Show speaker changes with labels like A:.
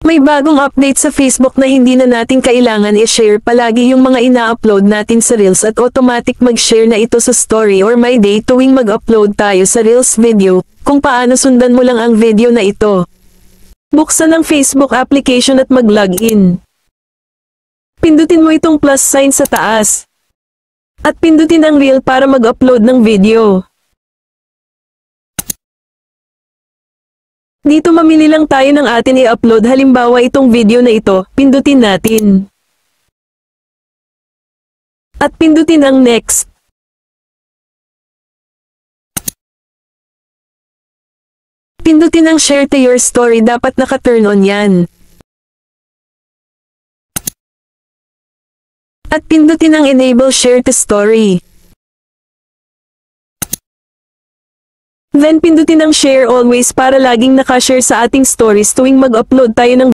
A: May bagong update sa Facebook na hindi na natin kailangan i-share palagi yung mga ina-upload natin sa Reels at automatic mag-share na ito sa story or my day tuwing mag-upload tayo sa Reels video, kung paano sundan mo lang ang video na ito. Buksan ang Facebook application at mag-login. Pindutin mo itong plus sign sa taas. At pindutin ang Reel para mag-upload ng video. Dito mamili lang tayo ng atin i-upload, halimbawa itong video na ito, pindutin natin. At pindutin ang next. Pindutin ang share to your story, dapat naka-turn on yan. At pindutin ang enable share to story. Then pindutin ang share always para laging nakashare sa ating stories tuwing mag-upload tayo ng